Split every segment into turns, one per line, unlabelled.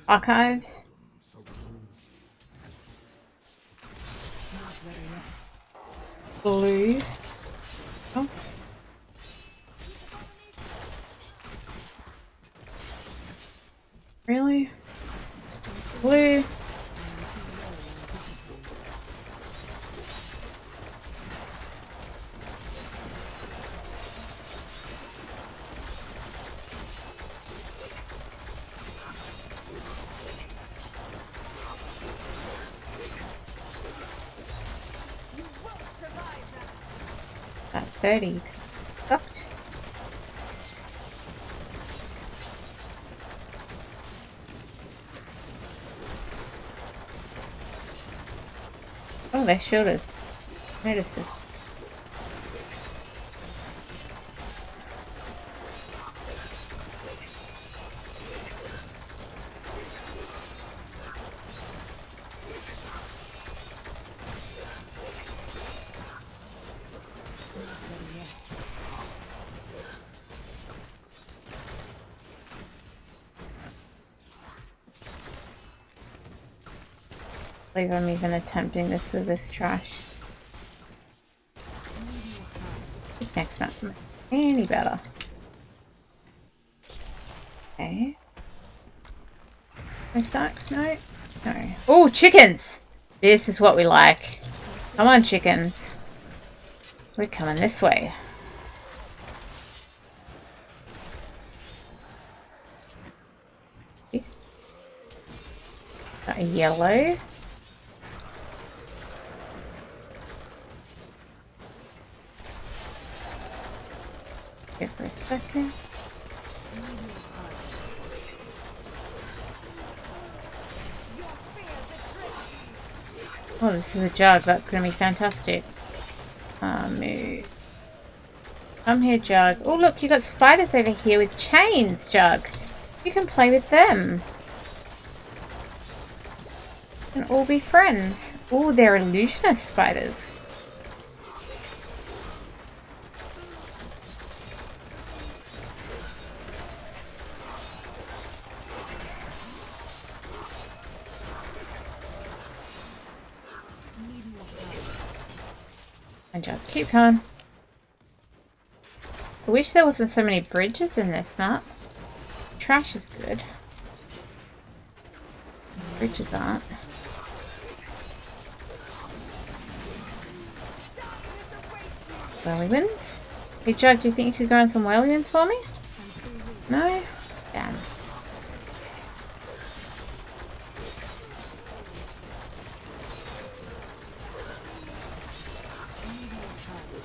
Archives. Blue. Else. Really? Blue. At 30. Sucked. Oh, they showed us. Noticed it. I believe I'm even attempting this with this trash. Next map any better. Okay. My stacks? No? No. Oh, chickens! This is what we like. Come on, chickens. We're coming this way. Got a yellow. Here for a second. Oh, this is a jug. That's going to be fantastic. Move. Come here, Jug. Oh, look, you got spiders over here with chains, Jug. You can play with them. You can all be friends. Oh, they're illusionist spiders. And Jug, keep going. I wish there wasn't so many bridges in this map. Trash is good. Bridges aren't. Whirlywinds? Hey Jug, do you think you could go on some whirlywinds for me? No? Damn.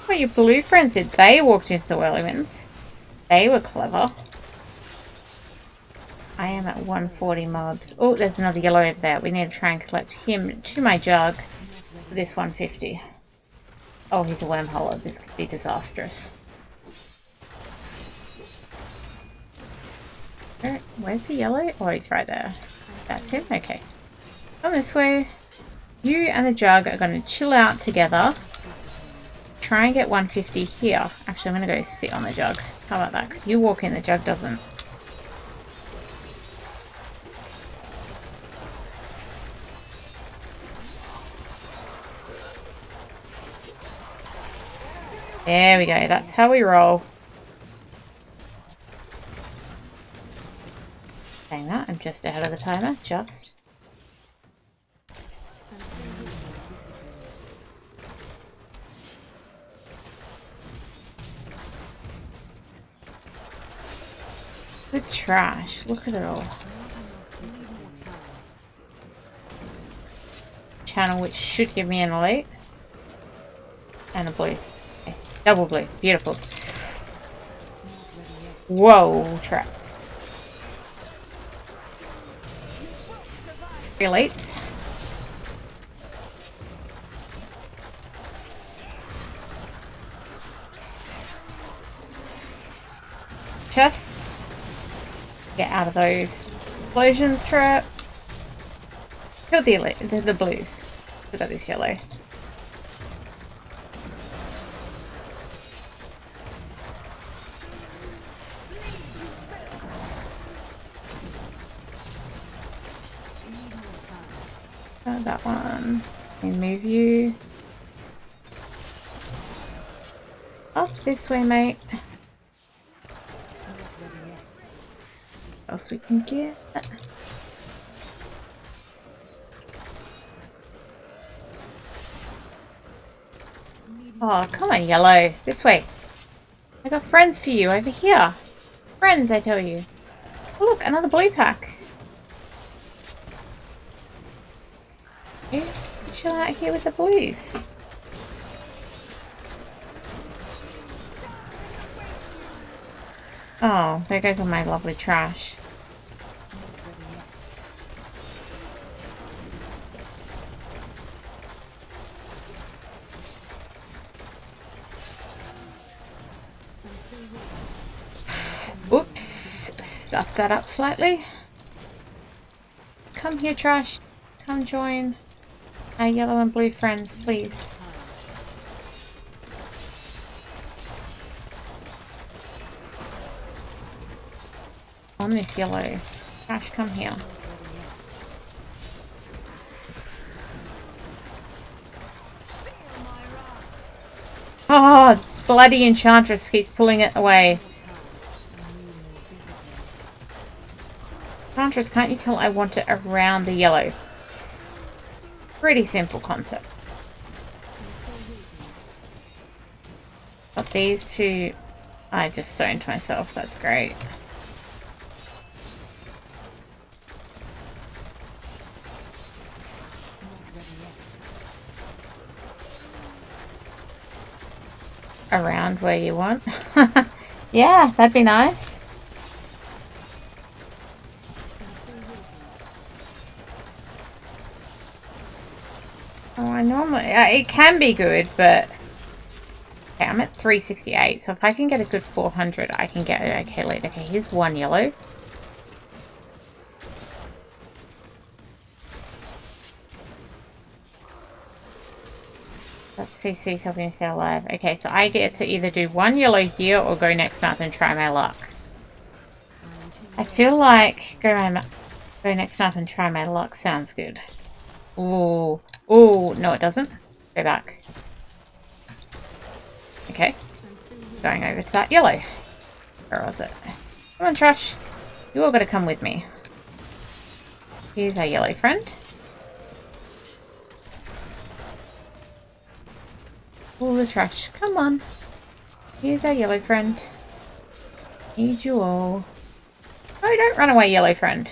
What your blue friends did? They walked into the whirlywinds. They were clever. I am at 140 mobs. Oh, there's another yellow over there. We need to try and collect him to my Jug for this 150. Oh, he's a wormhole. This could be disastrous. Where's the yellow? Oh, he's right there. That's him? Okay. Come this way. You and the Jug are going to chill out together. Try and get 150 here. Actually, I'm going to go sit on the Jug. How about that? Because you walk in, the Jug doesn't. There we go. That's how we roll. Saying that, I'm just ahead of the timer. Just. Good trash. Look at it all. Channel which should give me an elite. And a blue. Okay. Double blue. Beautiful. Whoa, trap. Elites. Chests. Get out of those explosions, trap. Kill the elite, the blues. We got this yellow. That one. We move you up this way, mate. What else we can get? Oh, come on, yellow. This way. I got friends for you over here. Friends, I tell you. Oh, look, another blue pack. Okay, chill out here with the blues. Oh, there goes all my lovely trash. Oops, stuffed that up slightly. Come here, trash. Come join our yellow and blue friends, please. On this yellow. Trash, come here. Oh, bloody Enchantress keeps pulling it away. Enchantress, can't you tell I want it around the yellow? Pretty simple concept. But these two, I just stoned myself. That's great. Around where you want. Yeah, that'd be nice. Oh, I normally... it can be good, but... Okay, I'm at 368, so if I can get a good 400, I can get it okay later. Okay, here's one yellow. Let's see, CC's helping me stay alive. Okay, so I get to either do one yellow here or go next month and try my luck. I feel like go next month and try my luck sounds good. Ooh. Ooh, no it doesn't. Go back. Okay. Going over to that yellow. Where was it? Come on, trash. You all gotta come with me. Here's our yellow friend. All the trash. Come on. Here's our yellow friend. Need you all. Oh, don't run away, yellow friend.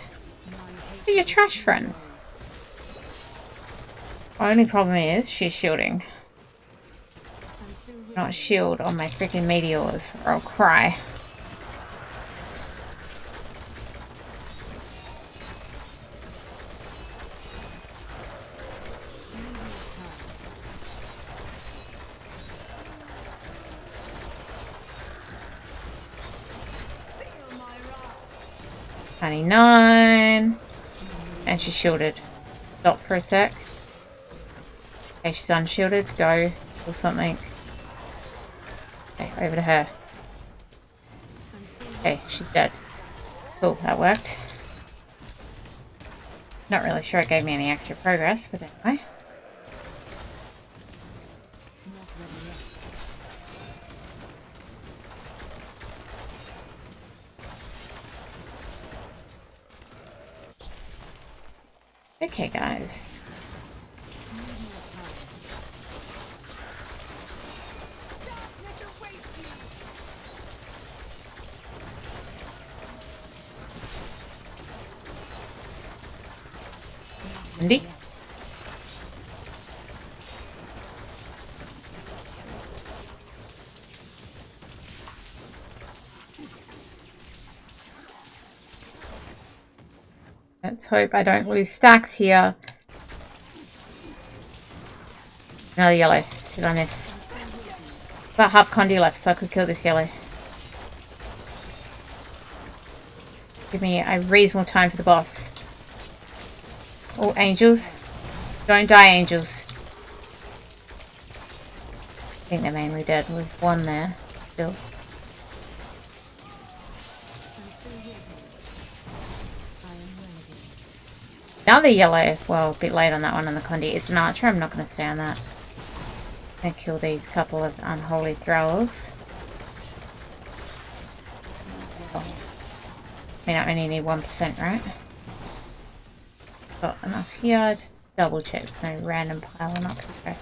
They're your trash friends. Only problem is she's shielding. Not shield on my freaking meteors or I'll cry. $99. And she's shielded. Stop for a sec. Okay, she's unshielded. Go. Or something. Okay, over to her. Okay, she's dead. Cool, that worked. Not really sure it gave me any extra progress, but anyway. Okay, guys. Andy? Let's hope I don't lose stacks here. Another yellow. Sit on this. About half condi left, so I could kill this yellow. Give me a reasonable time for the boss. Oh, angels. Don't die, angels. I think they're mainly dead. With one there. Still. Another yellow. Well, a bit late on that one on the Condi. It's an archer. I'm not going to stay on that. I'm going to kill these couple of unholy throwers. Oh. I mean, I only need 1%, right? Got enough here. Just double check. There's no random piling up. Okay.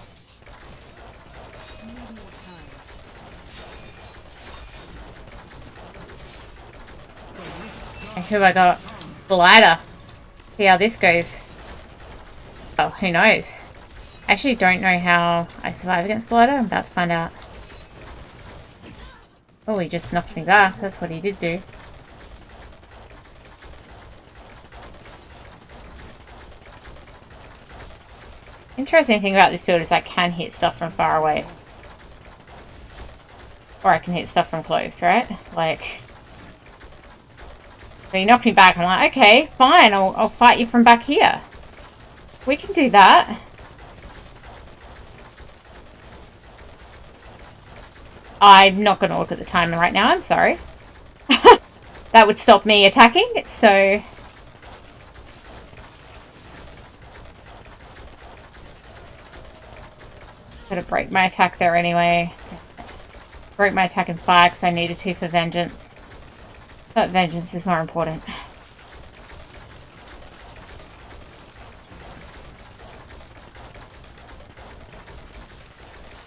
And who I got? Blighter. See how this goes. Oh, who knows? I actually don't know how I survive against Blighter. I'm about to find out. Oh, he just knocked me back. That's what he did do. Interesting thing about this build is I can hit stuff from far away. Or I can hit stuff from close, right? Like... So he knocked me back. I'm like, okay, fine. I'll fight you from back here. We can do that. I'm not going to look at the timer right now. I'm sorry. That would stop me attacking. So... Gotta break my attack there anyway. Broke my attack in fire because I needed to for vengeance. But vengeance is more important.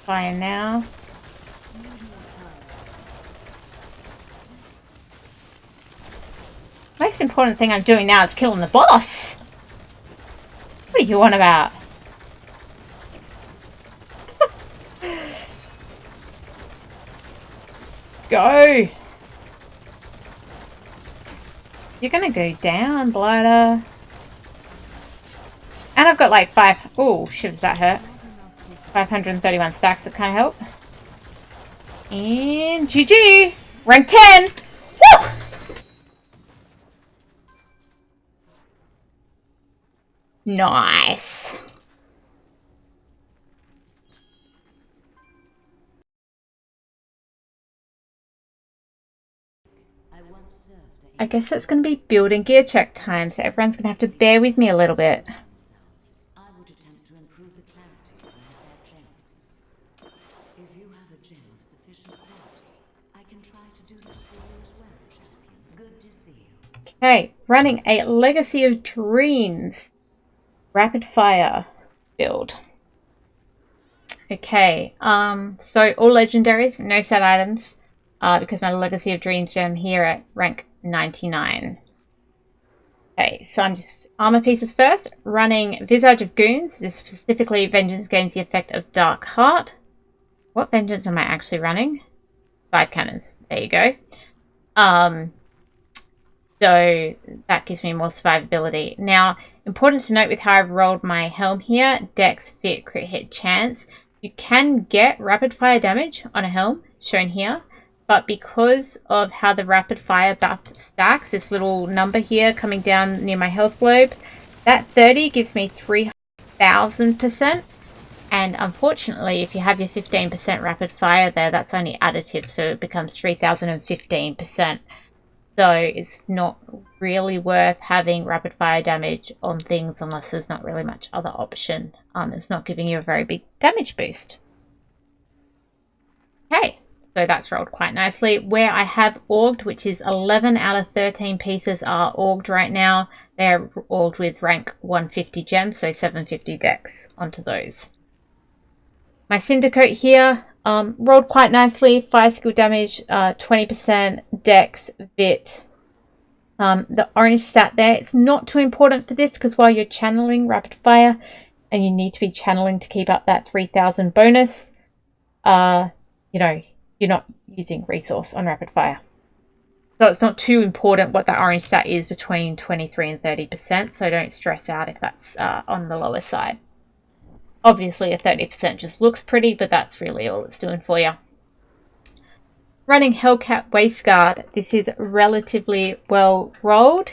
Fire now. Most important thing I'm doing now is killing the boss. What are you on about? Go! You're gonna go down, Blighter. And I've got like 5... Oh, shit, does that hurt? 531 stacks that kind of help. And GG! Rank 10! Woo! Nice! I guess it's going to be build and gear check time, so everyone's going to have to bear with me a little bit.
I would attempt to improve the clarity of their gems. If you have a gem of sufficient quality, I can try to do this for you as well, champion. Good to see you.
Okay, running a Legacy of Dreams rapid fire build. Okay, so all legendaries, no set items, because my Legacy of Dreams gem here at rank 99. Okay, so I'm just armor pieces first. Running Visage of Goons. This specifically vengeance gains the effect of Dark Heart. What vengeance am I actually running? Side cannons. There you go. So that gives me more survivability. Now, important to note with how I've rolled my Helm here, Dex, Fit, Crit Hit, Chance. You can get rapid fire damage on a Helm, shown here. But because of how the rapid fire buff stacks, this little number here coming down near my health globe, that 30 gives me 3,000%. And unfortunately, if you have your 15% rapid fire there, that's only additive, so it becomes 3,015%. So it's not really worth having rapid fire damage on things unless there's not really much other option. It's not giving you a very big damage boost. Okay. So that's rolled quite nicely. Where I have augged, which is 11 out of 13 pieces are augged right now. They're augged with rank 150 gems, so 750 dex onto those. My Syndicote here rolled quite nicely. Fire skill damage, 20%, dex, vit. The orange stat there, it's not too important for this because while you're channeling rapid fire and you need to be channeling to keep up that 3,000 bonus, you know, you're not using resource on rapid fire. So it's not too important what that orange stat is between 23 and 30%, so don't stress out if that's on the lower side. Obviously a 30% just looks pretty, but that's really all it's doing for you. Running Hellcat Waistguard, this is relatively well rolled.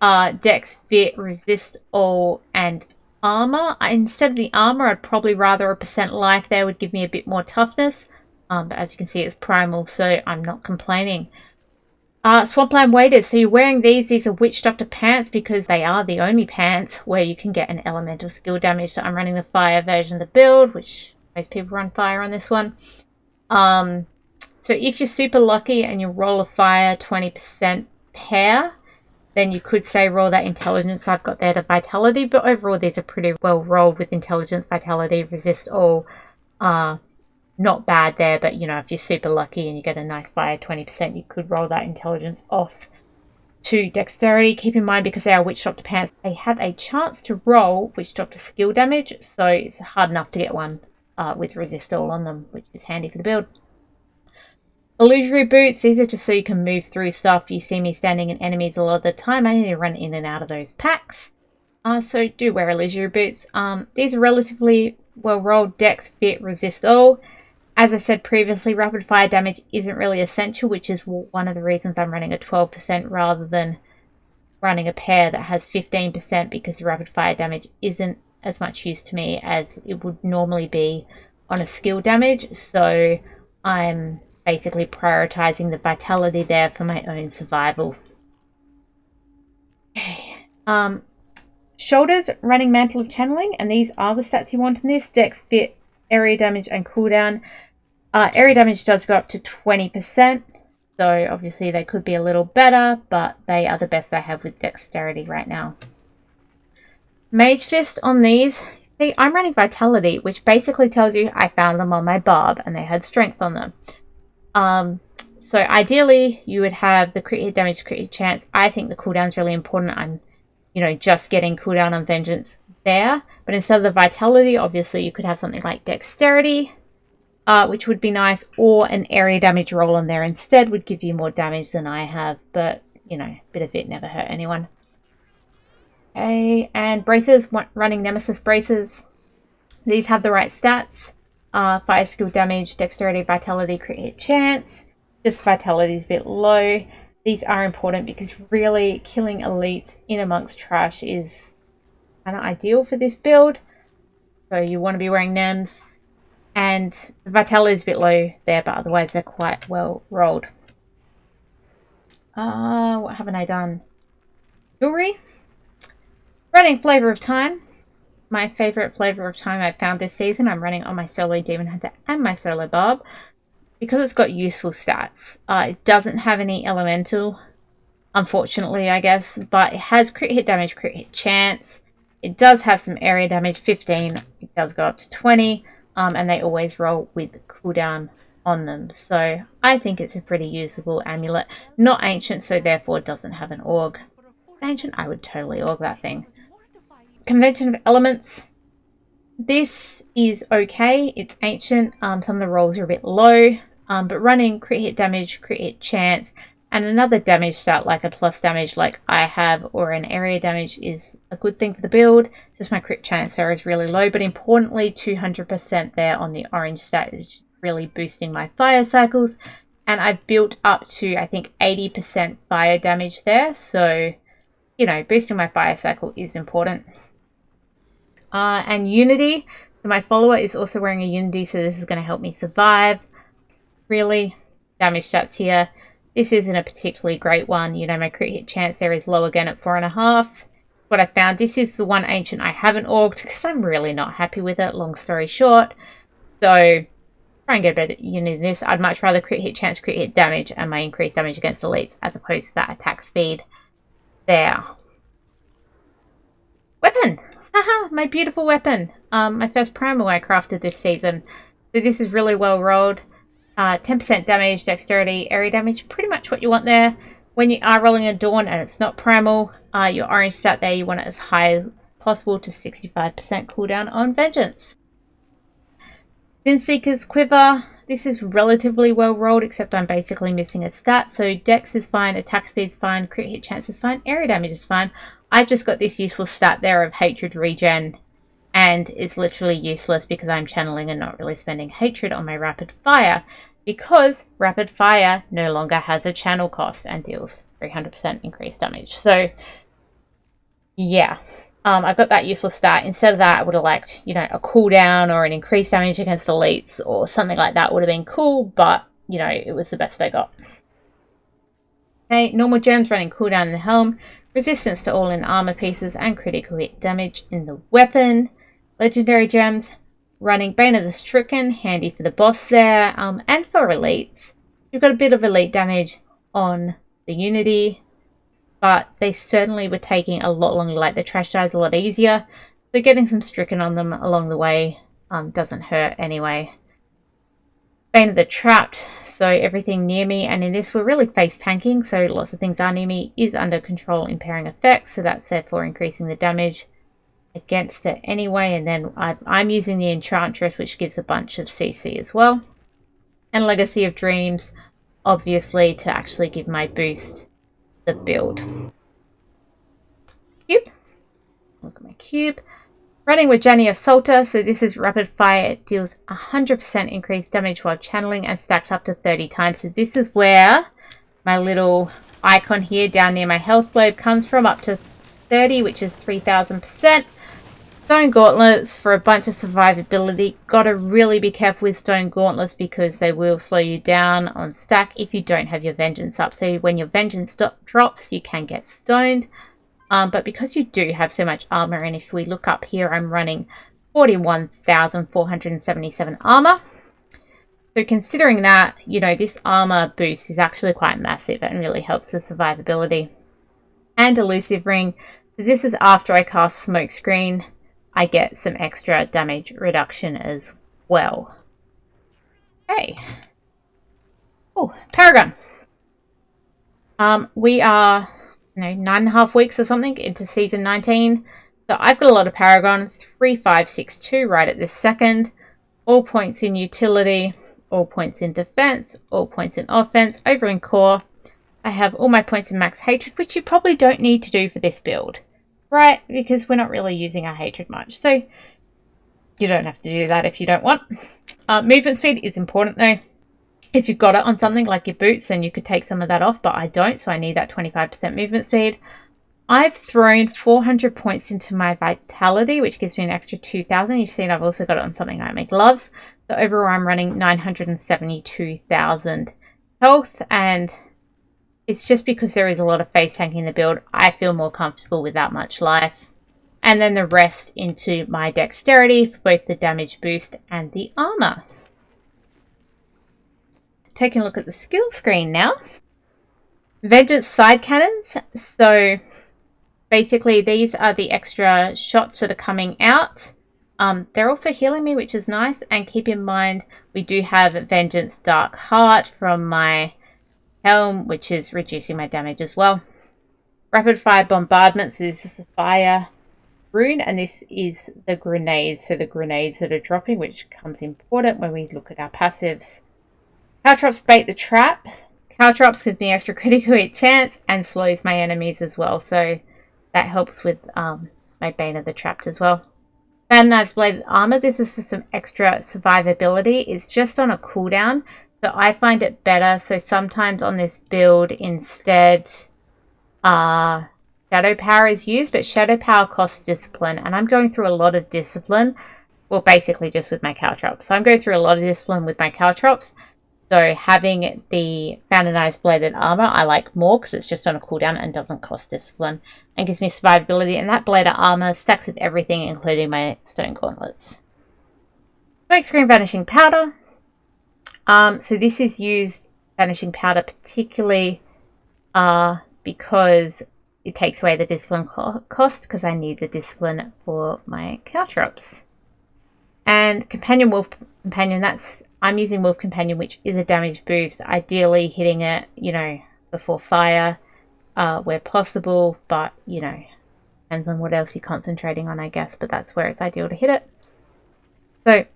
Dex, Fit, Resist All, and Armor. Instead of the Armor, I'd probably rather a % life there would give me a bit more toughness. But as you can see, it's primal, so I'm not complaining. Swampland Waders. So you're wearing these. These are Witch Doctor pants because they are the only pants where you can get an elemental skill damage. So I'm running the fire version of the build, which most people run fire on this one. So if you're super lucky and you roll a fire 20% pair, then you could say roll that intelligence I've got there to vitality. But overall, these are pretty well rolled with intelligence, vitality, resist all. Not bad there, but you know, if you're super lucky and you get a nice fire 20%, you could roll that intelligence off to dexterity. Keep in mind, because they are Witch Doctor pants, they have a chance to roll Witch Doctor skill damage, so it's hard enough to get one with resist all on them, which is handy for the build. Illusory boots, these are just so you can move through stuff. You see me standing in enemies a lot of the time. I need to run in and out of those packs. So do wear illusory boots. These are relatively well rolled, dex, fit, resist all. As I said previously, rapid fire damage isn't really essential, which is one of the reasons I'm running a 12% rather than running a pair that has 15%, because rapid fire damage isn't as much use to me as it would normally be on a skill damage. So I'm basically prioritizing the vitality there for my own survival. Okay. Shoulders, running Mantle of Channeling, and these are the stats you want in this: dex, fit, area damage, and cooldown. Area damage does go up to 20%, so obviously they could be a little better, but they are the best I have with dexterity right now. Mage Fist on these, see, I'm running vitality, which basically tells you I found them on my barb and they had strength on them. So ideally you would have the crit hit damage, crit hit chance. I think the cooldown is really important. I'm, you know, just getting cooldown on Vengeance there, but instead of the vitality, obviously you could have something like dexterity, which would be nice, or an area damage roll on there instead would give you more damage than I have, but you know, a bit of it never hurt anyone. Okay, and braces, running Nemesis braces. These have the right stats: fire skill damage, dexterity, vitality, crit hit chance. Just vitality is a bit low. These are important because really killing elites in amongst trash is kind of ideal for this build. So you want to be wearing NEMs. And the vitality is a bit low there, but otherwise they're quite well rolled. What haven't I done? Jewelry. Running Flavor of Time. My favourite Flavor of Time I've found this season. I'm running on my solo Demon Hunter and my solo Barb, because it's got useful stats. It doesn't have any elemental, unfortunately, I guess, but it has crit hit damage, crit hit chance. It does have some area damage, 15. It does go up to 20. And they always roll with cooldown on them. So I think it's a pretty usable amulet. Not ancient, so therefore it doesn't have an org. If ancient, I would totally org that thing. Convention of Elements. This is okay. It's ancient. Some of the rolls are a bit low. But running crit hit damage, crit hit chance, and another damage stat like a plus damage like I have, or an area damage, is a good thing for the build. Just my crit chance there is really low, but importantly 200% there on the orange stat, which is really boosting my fire cycles. And I've built up to, I think, 80% fire damage there. So, you know, boosting my fire cycle is important. And Unity. So my follower is also wearing a Unity, so this is going to help me survive. Really, damage stats here. This isn't a particularly great one. You know, my crit hit chance there is low again at 4.5. What I found, this is the one ancient I haven't orged because I'm really not happy with it, long story short. So, try and get a better unit in this. I'd much rather crit hit chance, crit hit damage, and my increased damage against elites, as opposed to that attack speed there. Weapon! Haha, my beautiful weapon. My first primal I crafted this season. So this is really well rolled. 10% damage, dexterity, area damage, pretty much what you want there. When you are rolling a Dawn and it's not primal, your orange stat there, you want it as high as possible to 65% cooldown on Vengeance. Sin Seeker's Quiver. This is relatively well rolled, except I'm basically missing a stat. So dex is fine, attack speed's fine, crit hit chance is fine, area damage is fine. I've just got this useless stat there of hatred regen, and it's literally useless because I'm channeling and not really spending hatred on my rapid fire, because rapid fire no longer has a channel cost and deals 300% increased damage. So yeah, I've got that useless stat. Instead of that, I would have liked, you know, a cooldown or an increased damage against elites or something like that would have been cool, but you know, it was the best I got. Okay, normal gems running cooldown in the helm, resistance to all in armor pieces, and critical hit damage in the weapon. Legendary gems running Bane of the Stricken, handy for the boss there, and for elites. You've got a bit of elite damage on the Unity, but they certainly were taking a lot longer, like the trash dive's a lot easier, so getting some Stricken on them along the way doesn't hurt anyway. Bane of the Trapped, so everything near me, and in this we're really face tanking, so lots of things are near me, is under control impairing effects, so that's therefore increasing the damage against it anyway. And then I'm using the Enchantress, which gives a bunch of CC as well. And Legacy of Dreams, obviously, to actually give my boost the build. Cube. Look at my cube. Running with Jenny Assaulter, so this is rapid fire. It deals 100% increased damage while channeling and stacks up to 30 times. So this is where my little icon here down near my health globe comes from, up to 30, which is 3000%. Stone Gauntlets for a bunch of survivability. Gotta really be careful with Stone Gauntlets because they will slow you down on stack if you don't have your Vengeance up. So when your Vengeance drops, you can get stoned. But because you do have so much armor, and if we look up here, I'm running 41,477 armor. So considering that, you know, this armor boost is actually quite massive and really helps the survivability. And Elusive Ring. So this is after I cast Smokescreen. I get some extra damage reduction as well. Okay. Oh, Paragon. We are 9.5 weeks or something into season 19. So I've got a lot of Paragon, 3562 right at this second. All points in utility, all points in defense, all points in offense. Over in core, I have all my points in max hatred, which you probably don't need to do for this build, right? Because we're not really using our hatred much. So you don't have to do that if you don't want. Movement speed is important though. If you've got it on something like your boots, then you could take some of that off, but I don't, so I need that 25% movement speed. I've thrown 400 points into my vitality, which gives me an extra 2,000. You've seen I've also got it on something like my gloves. So overall, I'm running 972,000 health, and it's just because there is a lot of face tanking in the build. I feel more comfortable with that much life. And then the rest into my dexterity for both the damage boost and the armor. Taking a look at the skill screen now. Vengeance side cannons. So basically these are the extra shots that are coming out. They're also healing me, which is nice. And keep in mind, we do have Vengeance Dark Heart from my Helm, which is reducing my damage as well. Rapid fire bombardment. So this is a fire rune, and this is the grenades. So the grenades that are dropping, which comes important when we look at our passives. Caltrops bait the trap. Caltrops gives me extra critical hit chance and slows my enemies as well. So that helps with my Bane of the Trapped as well. Fan Knives Bladed Armor. This is for some extra survivability. It's just on a cooldown, so I find it better. So sometimes on this build instead Shadow Power is used, but Shadow Power costs discipline, and I'm going through a lot of discipline. Well, basically just with my Caltrops. So I'm going through a lot of discipline with my Caltrops. So having the Found Knives Bladed Armor I like more because it's just on a cooldown and doesn't cost discipline and gives me survivability. And that Bladed Armor stacks with everything, including my Stone Gauntlets. Smokescreen Vanishing Powder. So this is used, Vanishing Powder, particularly because it takes away the discipline cost because I need the discipline for my Caltrops. And Companion Wolf Companion, I'm using Wolf Companion, which is a damage boost, ideally hitting it, you know, before fire, where possible, but, you know, depends on what else you're concentrating on, I guess, but that's where it's ideal to hit it. So,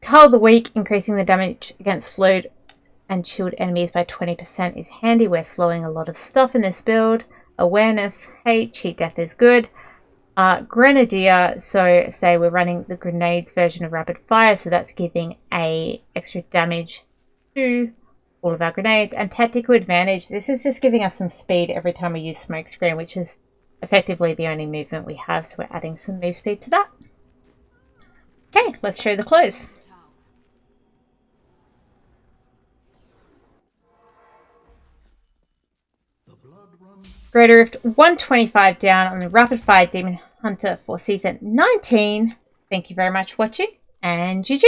Cull of the Weak, increasing the damage against slowed and chilled enemies by 20% is handy. We're slowing a lot of stuff in this build. Awareness, hey, cheat death is good. Grenadier, so say we're running the grenades version of rapid fire, so that's giving a extra damage to all of our grenades. And tactical advantage, this is just giving us some speed every time we use Smokescreen, which is effectively the only movement we have, so we're adding some move speed to that. Okay, let's show the clothes. Greater Rift 125 down on the Rapid Fire Demon Hunter for Season 19. Thank you very much for watching, and GG!